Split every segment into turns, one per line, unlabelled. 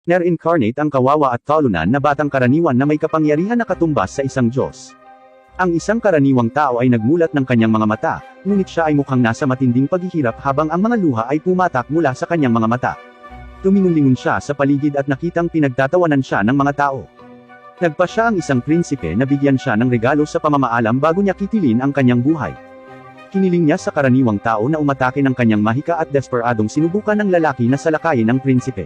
Na-reincarnate ang kawawa at talunan na batang karaniwan na may kapangyarihan na katumbas sa isang Diyos. Ang isang karaniwang tao ay nagmulat ng kanyang mga mata, ngunit siya ay mukhang nasa matinding paghihirap habang ang mga luha ay pumatak mula sa kanyang mga mata. Tumingon-lingon siya sa paligid at nakitang pinagtatawanan siya ng mga tao. Nagpa siya ang isang prinsipe na bigyan siya ng regalo sa pamamaalam bago niya kitilin ang kanyang buhay. Hiniling niya sa karaniwang tao na umatake ng kanyang mahika at desperadong sinubukan ng lalaki na salakayin ang prinsipe.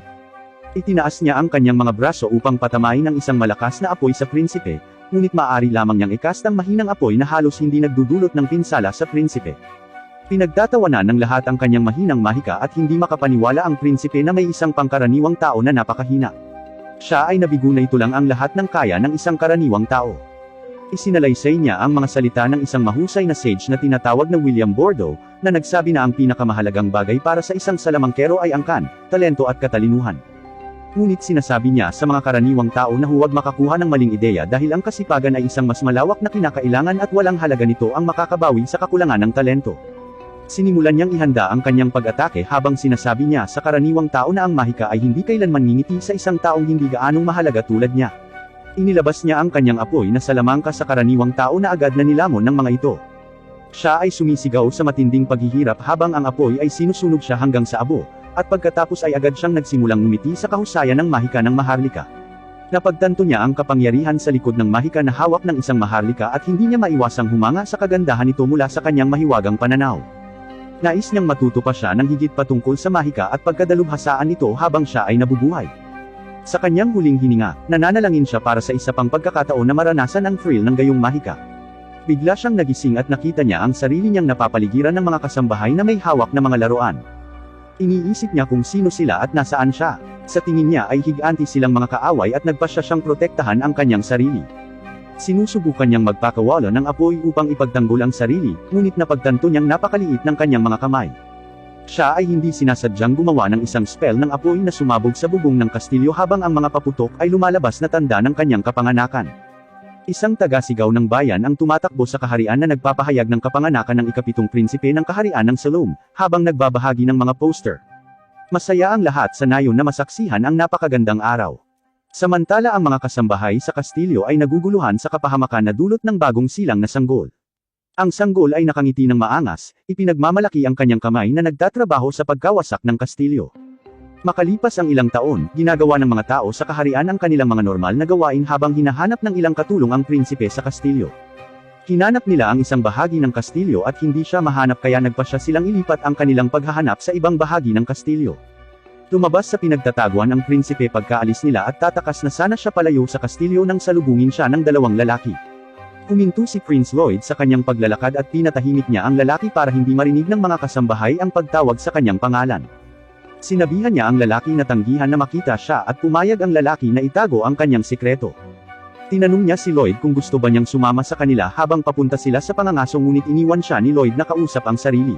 Itinaas niya ang kanyang mga braso upang patamain ang isang malakas na apoy sa prinsipe, ngunit maaari lamang niyang ikast ang mahinang apoy na halos hindi nagdudulot ng pinsala sa prinsipe. Pinagtatawanan ng lahat ang kanyang mahinang mahika at hindi makapaniwala ang prinsipe na may isang pangkaraniwang tao na napakahina. Siya ay nabigo na ito lang ang lahat ng kaya ng isang karaniwang tao. Isinalaysay niya ang mga salita ng isang mahusay na sage na tinatawag na William Bordeaux, na nagsabi na ang pinakamahalagang bagay para sa isang salamangkero ay angkan, talento at katalinuhan. Ngunit sinasabi niya sa mga karaniwang tao na huwag makakuha ng maling ideya dahil ang kasipagan ay isang mas malawak na kinakailangan at walang halaga nito ang makakabawi sa kakulangan ng talento. Sinimulan niyang ihanda ang kanyang pag-atake habang sinasabi niya sa karaniwang tao na ang mahika ay hindi kailanman ngingiti sa isang taong hindi gaanong mahalaga tulad niya. Inilabas niya ang kanyang apoy na salamangka sa karaniwang tao na agad na nilamon ng mga ito. Siya ay sumisigaw sa matinding paghihirap habang ang apoy ay sinusunog siya hanggang sa abo, at pagkatapos ay agad siyang nagsimulang ngumiti sa kahusayan ng mahika ng maharlika. Napagtanto niya ang kapangyarihan sa likod ng mahika na hawak ng isang maharlika at hindi niya maiwasang humanga sa kagandahan nito mula sa kanyang mahiwagang pananaw. Nais niyang matuto pa siya ng higit pa tungkol sa mahika at pagkadalubhasaan nito habang siya ay nabubuhay. Sa kanyang huling hininga, nananalangin siya para sa isa pang pagkakataon na maranasan ang thrill ng gayong mahika. Bigla siyang nagising at nakita niya ang sarili niyang napapaligiran ng mga kasambahay na may hawak na mga laruan. Iniisip niya kung sino sila at nasaan siya. Sa tingin niya ay higanti silang mga kaaway at nagpasya siyang protektahan ang kanyang sarili. Sinusubukan niyang magpakawala ng apoy upang ipagtanggol ang sarili, ngunit napagtanto niyang napakaliit ng kanyang mga kamay. Siya ay hindi sinasadyang gumawa ng isang spell ng apoy na sumabog sa bubong ng kastilyo habang ang mga paputok ay lumalabas na tanda ng kanyang kapanganakan. Isang taga-sigaw ng bayan ang tumatakbo sa kaharian na nagpapahayag ng kapanganakan ng ikapitong prinsipe ng kaharian ng Salome, habang nagbabahagi ng mga poster. Masaya ang lahat sa nayon na masaksihan ang napakagandang araw. Samantala ang mga kasambahay sa kastilyo ay naguguluhan sa kapahamakan na dulot ng bagong silang na sanggol. Ang sanggol ay nakangiti ng maangas, ipinagmamalaki ang kanyang kamay na nagtatrabaho sa pagkawasak ng kastilyo. Makalipas ang ilang taon, ginagawa ng mga tao sa kaharian ang kanilang mga normal na gawain habang hinahanap ng ilang katulong ang prinsipe sa kastilyo. Hinanap nila ang isang bahagi ng kastilyo at hindi siya mahanap kaya nagpasya silang ilipat ang kanilang paghahanap sa ibang bahagi ng kastilyo. Lumabas sa pinagtataguan ang prinsipe pagkaalis nila at tatakas na sana siya palayo sa kastilyo nang salubungin siya ng dalawang lalaki. Huminto si Prince Lloyd sa kanyang paglalakad at pinatahimik niya ang lalaki para hindi marinig ng mga kasambahay ang pagtawag sa kanyang pangalan. Sinabihan niya ang lalaki na tanggihan na makita siya at pumayag ang lalaki na itago ang kanyang sikreto. Tinanong niya si Lloyd kung gusto ba niyang sumama sa kanila habang papunta sila sa pangangaso ngunit iniwan siya ni Lloyd na kausap ang sarili.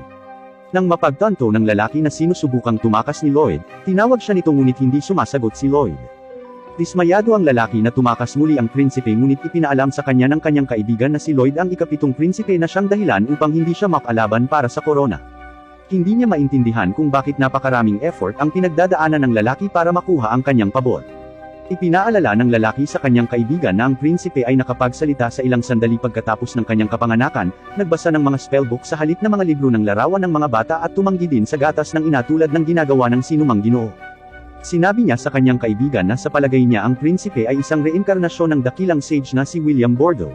Nang mapagtanto ng lalaki na sinusubukang tumakas ni Lloyd, tinawag siya nito ngunit hindi sumasagot si Lloyd. Dismayado ang lalaki na tumakas muli ang prinsipe ngunit ipinaalam sa kanya ng kanyang kaibigan na si Lloyd ang ikapitong prinsipe na siyang dahilan upang hindi siya makalaban para sa korona. Hindi niya maintindihan kung bakit napakaraming effort ang pinagdadaanan ng lalaki para makuha ang kanyang pabor. Ipinaalala ng lalaki sa kanyang kaibigan na ang prinsipe ay nakapagsalita sa ilang sandali pagkatapos ng kanyang kapanganakan, nagbasa ng mga spellbook sa halip na mga libro ng larawan ng mga bata at tumanggi din sa gatas ng ina tulad ng ginagawa ng sinumang ginoo. Sinabi niya sa kanyang kaibigan na sa palagay niya ang prinsipe ay isang reinkarnasyon ng dakilang sage na si William Bordeaux.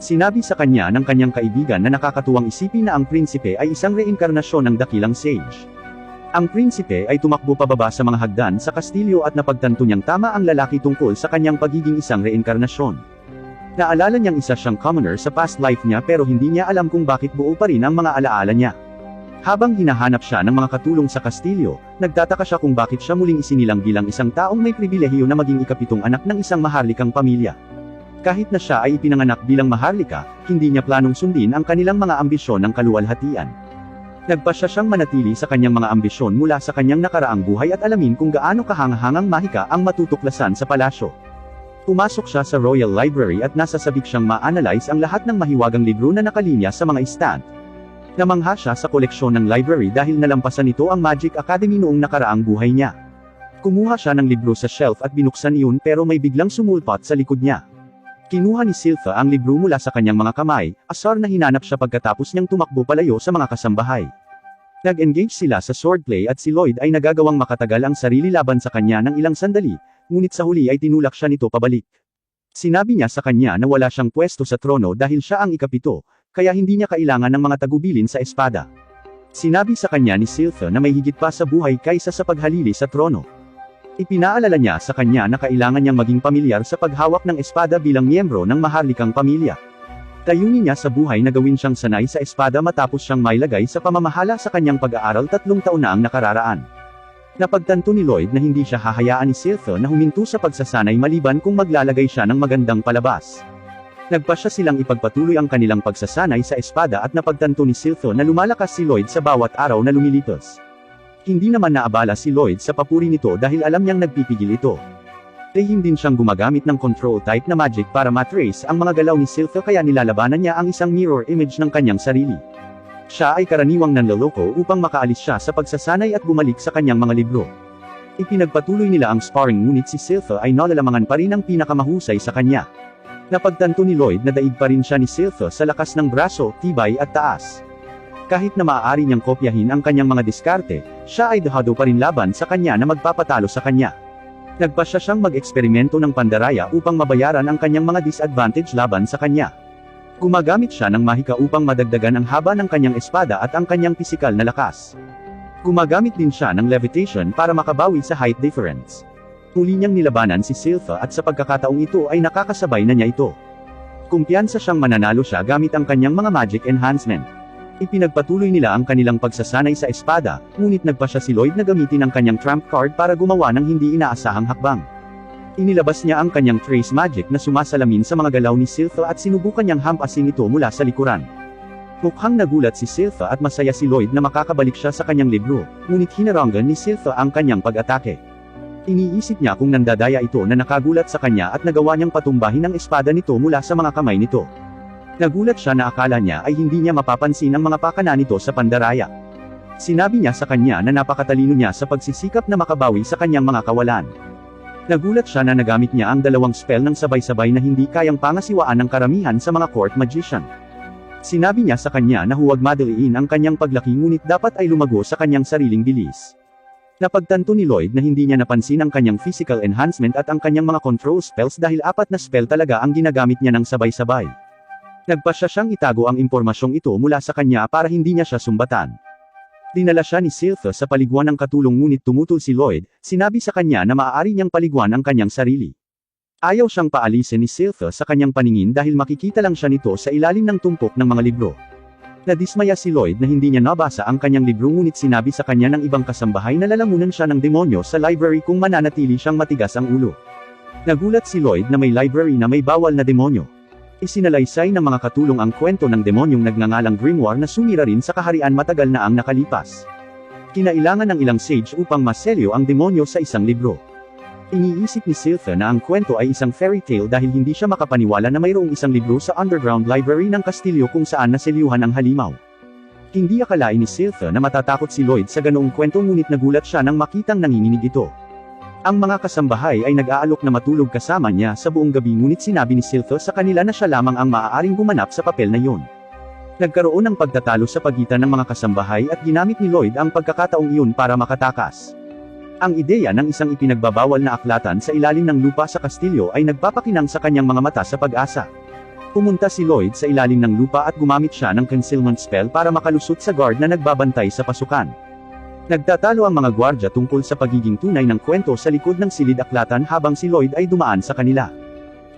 Sinabi sa kanya ng kanyang kaibigan na nakakatuwang isipin na ang prinsipe ay isang reinkarnasyon ng dakilang sage. Ang prinsipe ay tumakbo pababa sa mga hagdan sa kastilyo at napagtanto niyang tama ang lalaki tungkol sa kanyang pagiging isang reinkarnasyon. Naalala niyang isa siyang commoner sa past life niya pero hindi niya alam kung bakit buo pa rin ang mga alaala niya. Habang hinahanap siya ng mga katulong sa kastilyo, nagtataka siya kung bakit siya muling isinilang bilang isang taong may pribilehiyo na maging ikapitong anak ng isang maharlikang pamilya. Kahit na siya ay ipinanganak bilang maharlika, hindi niya planong sundin ang kanilang mga ambisyon ng kaluwalhatian. Nagpasya siyang manatili sa kanyang mga ambisyon mula sa kanyang nakaraang buhay at alamin kung gaano kahangahangang mahika ang matutuklasan sa palasyo. Pumasok siya sa Royal Library at nasasabik siyang ma-analyze ang lahat ng mahiwagang libro na nakalinya sa mga stand. Namangha siya sa koleksyon ng library dahil nalampasan nito ang Magic Academy noong nakaraang buhay niya. Kumuha siya ng libro sa shelf at binuksan iyon pero may biglang sumulpot sa likod niya. Kinuha ni Silpha ang libro mula sa kanyang mga kamay, asar na hinanap siya pagkatapos niyang tumakbo palayo sa mga kasambahay. Nag-engage sila sa swordplay at si Lloyd ay nagagawang makatagal ang sarili laban sa kanya ng ilang sandali, ngunit sa huli ay tinulak siya nito pabalik. Sinabi niya sa kanya na wala siyang pwesto sa trono dahil siya ang ikapito, kaya hindi niya kailangan ng mga tagubilin sa espada. Sinabi sa kanya ni Silpha na may higit pa sa buhay kaysa sa paghalili sa trono. Ipinaalala niya sa kanya na kailangan niyang maging pamilyar sa paghawak ng espada bilang miyembro ng maharlikang pamilya. Tayunin niya sa buhay na gawin siyang sanay sa espada matapos siyang mailagay sa pamamahala sa kanyang pag-aaral 3 taon na ang nakararaan. Napagtanto ni Lloyd na hindi siya hahayaan ni Silpha na huminto sa pagsasanay maliban kung maglalagay siya ng magandang palabas. Nagpasya silang ipagpatuloy ang kanilang pagsasanay sa espada at napagtanto ni Silpha na lumalakas si Lloyd sa bawat araw na lumilipas. Hindi naman naabala si Lloyd sa papuri nito dahil alam niyang nagpipigil ito. Lihim din siyang gumagamit ng control type na magic para matrace ang mga galaw ni Silpha kaya nilalabanan niya ang isang mirror image ng kanyang sarili. Siya ay karaniwang nanloloko upang makaalis siya sa pagsasanay at bumalik sa kanyang mga libro. Ipinagpatuloy nila ang sparring ngunit si Silpha ay nalalamangan pa rin ang pinakamahusay sa kanya. Napagtanto ni Lloyd na daig pa rin siya ni Silpha sa lakas ng braso, tibay at taas. Kahit na maaari niyang kopyahin ang kanyang mga diskarte, siya ay dahado pa rin laban sa kanya na magpapatalo sa kanya. Nagpasya siyang mag-eksperimento ng pandaraya upang mabayaran ang kanyang mga disadvantage laban sa kanya. Gumagamit siya ng mahika upang madagdagan ang haba ng kanyang espada at ang kanyang pisikal na lakas. Gumagamit din siya ng levitation para makabawi sa height difference. Muli niyang nilabanan si Silpha at sa pagkakataong ito ay nakakasabay na niya ito. Kumpiyansa siyang mananalo siya gamit ang kanyang mga magic enhancement. Ipinagpatuloy nila ang kanilang pagsasanay sa espada, ngunit nagpasya si Lloyd na gamitin ang kanyang trump card para gumawa ng hindi inaasahang hakbang. Inilabas niya ang kanyang trace magic na sumasalamin sa mga galaw ni Silpha at sinubukan niyang hampasin ito mula sa likuran. Mukhang nagulat si Silpha at masaya si Lloyd na makakabalik siya sa kanyang libro, ngunit hinaranggan ni Silpha ang kanyang pag-atake. Iniisip niya kung nandadaya ito na nakagulat sa kanya at nagawa niyang patumbahin ang espada nito mula sa mga kamay nito. Nagulat siya na akala niya ay hindi niya mapapansin ang mga pakana nito sa pandaraya. Sinabi niya sa kanya na napakatalino niya sa pagsisikap na makabawi sa kanyang mga kawalan. Nagulat siya na nagamit niya ang 2 spell ng sabay-sabay na hindi kayang pangasiwaan ng karamihan sa mga court magician. Sinabi niya sa kanya na huwag madaliin ang kanyang paglaki ngunit dapat ay lumago sa kanyang sariling bilis. Napagtanto ni Lloyd na hindi niya napansin ang kanyang physical enhancement at ang kanyang mga control spells dahil 4 na spell talaga ang ginagamit niya ng sabay-sabay. Nagpasya siyang itago ang impormasyong ito mula sa kanya para hindi niya siya sumbatan. Dinala siya ni Silpha sa paliguan ng katulong ngunit tumutol si Lloyd, sinabi sa kanya na maaari niyang paliguan ang kanyang sarili. Ayaw siyang paalisin ni Silpha sa kanyang paningin dahil makikita lang siya nito sa ilalim ng tumpok ng mga libro. Nadismaya si Lloyd na hindi niya nabasa ang kanyang libro ngunit sinabi sa kanya ng ibang kasambahay na lalamunan siya ng demonyo sa library kung mananatili siyang matigas ang ulo. Nagulat si Lloyd na may library na may bawal na demonyo. Isinalaysay ng mga katulong ang kwento ng demonyong nagngangalang Grimoire na sumira rin sa kaharian matagal na ang nakalipas. Kinailangan ng ilang sage upang maselyo ang demonyo sa isang libro. Iniisip ni Silpha na ang kwento ay isang fairy tale dahil hindi siya makapaniwala na mayroong isang libro sa underground library ng kastilyo kung saan naselyuhan ang halimaw. Hindi akalain ni Silpha na matatakot si Lloyd sa ganoong kwento ngunit nagulat siya nang makitang nanginginig ito. Ang mga kasambahay ay nag-aalok na matulog kasama niya sa buong gabi ngunit sinabi ni Silpha sa kanila na siya lamang ang maaaring gumanap sa papel na iyon. Nagkaroon ng pagtatalo sa pagitan ng mga kasambahay at ginamit ni Lloyd ang pagkakataong iyon para makatakas. Ang ideya ng isang ipinagbabawal na aklatan sa ilalim ng lupa sa kastilyo ay nagpapakinang sa kanyang mga mata sa pag-asa. Pumunta si Lloyd sa ilalim ng lupa at gumamit siya ng concealment spell para makalusot sa guard na nagbabantay sa pasukan. Nagtatalo ang mga gwardya tungkol sa pagiging tunay ng kwento sa likod ng silid-aklatan habang si Lloyd ay dumaan sa kanila.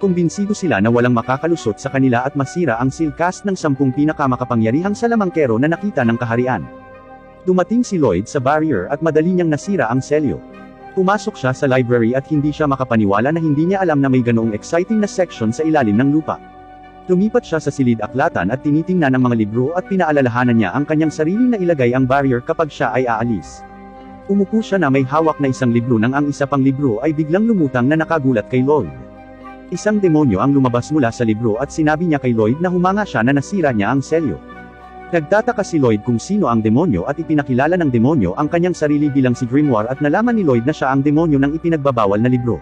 Kumbinsido sila na walang makakalusot sa kanila at masira ang sealcast ng 10 pinakamakapangyarihang salamangkero na nakita ng kaharian. Dumating si Lloyd sa barrier at madali niyang nasira ang selyo. Pumasok siya sa library at hindi siya makapaniwala na hindi niya alam na may ganoong exciting na section sa ilalim ng lupa. Lumipat siya sa silid-aklatan at tinitingnan ang mga libro at pinaalalahanan niya ang kanyang sarili na ilagay ang barrier kapag siya ay aalis. Umupo siya na may hawak na isang libro nang ang isa pang libro ay biglang lumutang na nakagulat kay Lloyd. Isang demonyo ang lumabas mula sa libro at sinabi niya kay Lloyd na humanga siya na nasira niya ang selyo. Nagtataka si Lloyd kung sino ang demonyo at ipinakilala ng demonyo ang kanyang sarili bilang si Grimoire at nalaman ni Lloyd na siya ang demonyo ng ipinagbabawal na libro.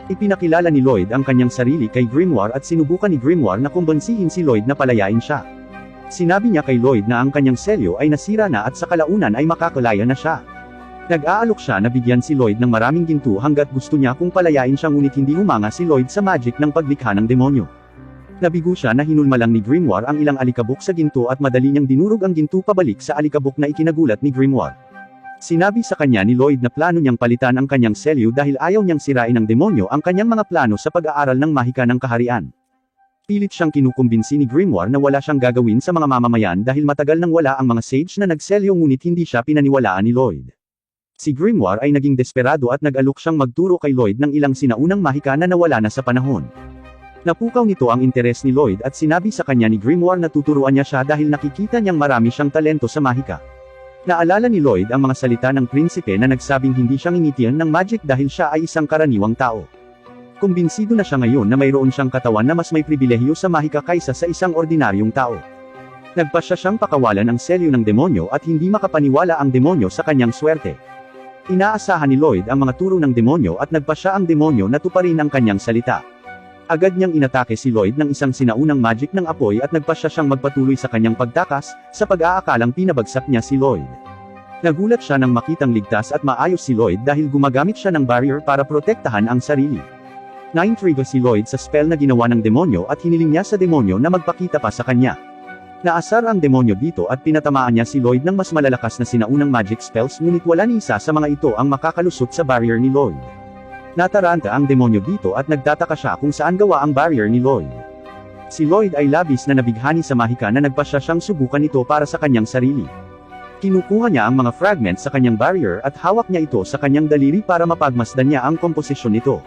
Ipinakilala ni Lloyd ang kanyang sarili kay Grimoire at sinubukan ni Grimoire na kumbonsihin si Lloyd na palayain siya. Sinabi niya kay Lloyd na ang kanyang selyo ay nasira na at sa kalaunan ay makakalaya na siya. Nag-aalok siya na bigyan si Lloyd ng maraming ginto hanggat gusto niya kung palayain siya ngunit hindi humanga si Lloyd sa magic ng paglikha ng demonyo. Nabigo siya na hinulma lang ni Grimoire ang ilang alikabok sa ginto at madali niyang dinurog ang ginto pabalik sa alikabok na ikinagulat ni Grimoire. Sinabi sa kanya ni Lloyd na plano niyang palitan ang kanyang selyo dahil ayaw niyang sirain ng demonyo ang kanyang mga plano sa pag-aaral ng mahika ng kaharian. Pilit siyang kinukumbinsi ni Grimoire na wala siyang gagawin sa mga mamamayan dahil matagal nang wala ang mga sage na nagselyo ngunit hindi siya pinaniwalaan ni Lloyd. Si Grimoire ay naging desperado at nag-alok siyang magturo kay Lloyd ng ilang sinaunang mahika na nawala na sa panahon. Napukaw nito ang interes ni Lloyd at sinabi sa kanya ni Grimoire na tuturuan niya siya dahil nakikita niyang marami siyang talento sa mahika. Naalala ni Lloyd ang mga salita ng prinsipe na nagsabing hindi siya ngingitian ng magic dahil siya ay isang karaniwang tao. Kumbinsido na siya ngayon na mayroon siyang katawan na mas may pribilehyo sa mahika kaysa sa isang ordinaryong tao. Nagpasya siyang pakawalan ang selyo ng demonyo at hindi makapaniwala ang demonyo sa kanyang swerte. Inaasahan ni Lloyd ang mga turo ng demonyo at nagpasya ang demonyo na tuparin ang kanyang salita. Agad niyang inatake si Lloyd ng isang sinaunang magic ng apoy at nagpasya siyang magpatuloy sa kanyang pagtakas, sa pag-aakalang pinabagsak niya si Lloyd. Nagulat siya nang makitang ligtas at maayos si Lloyd dahil gumagamit siya ng barrier para protektahan ang sarili. Naintriga si Lloyd sa spell na ginawa ng demonyo at hiniling niya sa demonyo na magpakita pa sa kanya. Naasar ang demonyo dito at pinatamaan niya si Lloyd ng mas malalakas na sinaunang magic spells ngunit wala ni isa sa mga ito ang makakalusot sa barrier ni Lloyd. Nataranta ang demonyo dito at nagtataka siya kung saan gawa ang barrier ni Lloyd. Si Lloyd ay labis na nabighani sa mahika na nagpasya siyang subukan ito para sa kanyang sarili. Kinukuha niya ang mga fragments sa kanyang barrier at hawak niya ito sa kanyang daliri para mapagmasdan niya ang komposisyon nito.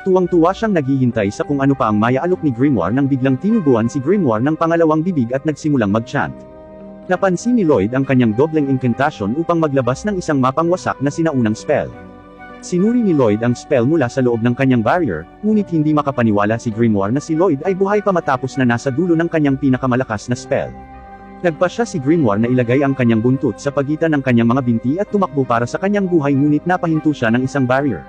Tuwang-tuwa siyang naghihintay sa kung ano pa ang maya-alok ni Grimoire nang biglang tinubuan si Grimoire ng pangalawang bibig at nagsimulang mag-chant. Napansin ni Lloyd ang kanyang dobleng incantation upang maglabas ng isang mapangwasak na sinaunang spell. Sinuri ni Lloyd ang spell mula sa loob ng kanyang barrier, ngunit hindi makapaniwala si Grimoire na si Lloyd ay buhay pa matapos na nasa dulo ng kanyang pinakamalakas na spell. Nagpasya si Grimoire na ilagay ang kanyang buntot sa pagitan ng kanyang mga binti at tumakbo para sa kanyang buhay ngunit napahinto siya ng isang barrier.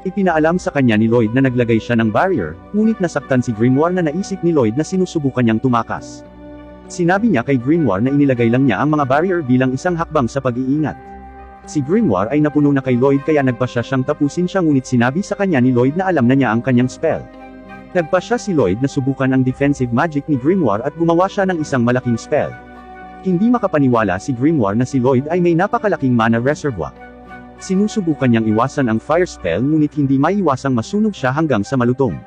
Ipinaalam sa kanya ni Lloyd na naglagay siya ng barrier, ngunit nasaktan si Grimoire na naisip ni Lloyd na sinusubukan niyang tumakas. Sinabi niya kay Grimoire na inilagay lang niya ang mga barrier bilang isang hakbang sa pag-iingat. Si Grimoire ay napuno na kay Lloyd kaya nagpasya siyang tapusin siya ngunit sinabi sa kanya ni Lloyd na alam na niya ang kanyang spell. Nagpasya si Lloyd na subukan ang defensive magic ni Grimoire at gumawa siya ng isang malaking spell. Hindi makapaniwala si Grimoire na si Lloyd ay may napakalaking mana reservoir. Sinusubukan niyang iwasan ang fire spell ngunit hindi maiwasang masunog siya hanggang sa malutong.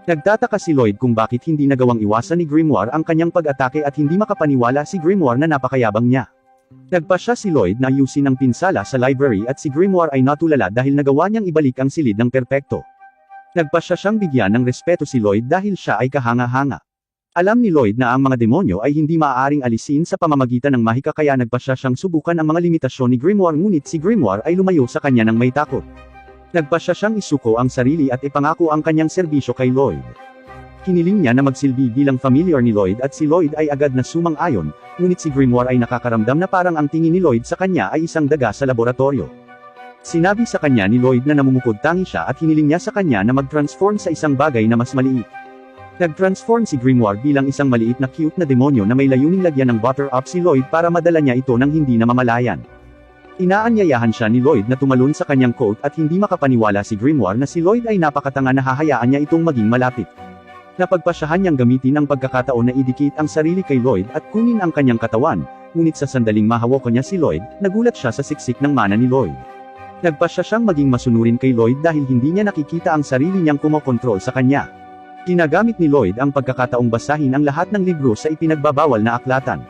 Nagtataka si Lloyd kung bakit hindi nagawang iwasan ni Grimoire ang kanyang pag-atake at hindi makapaniwala si Grimoire na napakayabang niya. Nagpasya si Lloyd na ayusin ang pinsala sa library at si Grimoire ay natulala dahil nagawa niyang ibalik ang silid ng perpekto. Nagpasya siyang bigyan ng respeto si Lloyd dahil siya ay kahanga-hanga. Alam ni Lloyd na ang mga demonyo ay hindi maaaring alisin sa pamamagitan ng mahika kaya nagpasya siyang subukan ang mga limitasyon ni Grimoire ngunit si Grimoire ay lumayo sa kanya ng may takot. Nagpasya siyang isuko ang sarili at ipangako ang kanyang serbisyo kay Lloyd. Hiniling niya na magsilbi bilang familiar ni Lloyd at si Lloyd ay agad na sumang-ayon, ngunit si Grimoire ay nakakaramdam na parang ang tingin ni Lloyd sa kanya ay isang daga sa laboratorio. Sinabi sa kanya ni Lloyd na namumukod-tangi siya at hiniling niya sa kanya na mag-transform sa isang bagay na mas maliit. Nag-transform si Grimoire bilang isang maliit na cute na demonyo na may layuning lagyan ng butter up si Lloyd para madala niya ito nang hindi namamalayan. Inaanyayahan siya ni Lloyd na tumalon sa kanyang coat at hindi makapaniwala si Grimoire na si Lloyd ay napakatanga na hahayaan niya itong maging malapit. Napagpasyahan niyang gamitin ang pagkakataon na idikit ang sarili kay Lloyd at kunin ang kanyang katawan, ngunit sa sandaling mahawakan niya si Lloyd, nagulat siya sa siksik ng mana ni Lloyd. Nagpasya siyang maging masunurin kay Lloyd dahil hindi niya nakikita ang sarili niyang kumokontrol sa kanya. Ginagamit ni Lloyd ang pagkakataong basahin ang lahat ng libro sa ipinagbabawal na aklatan.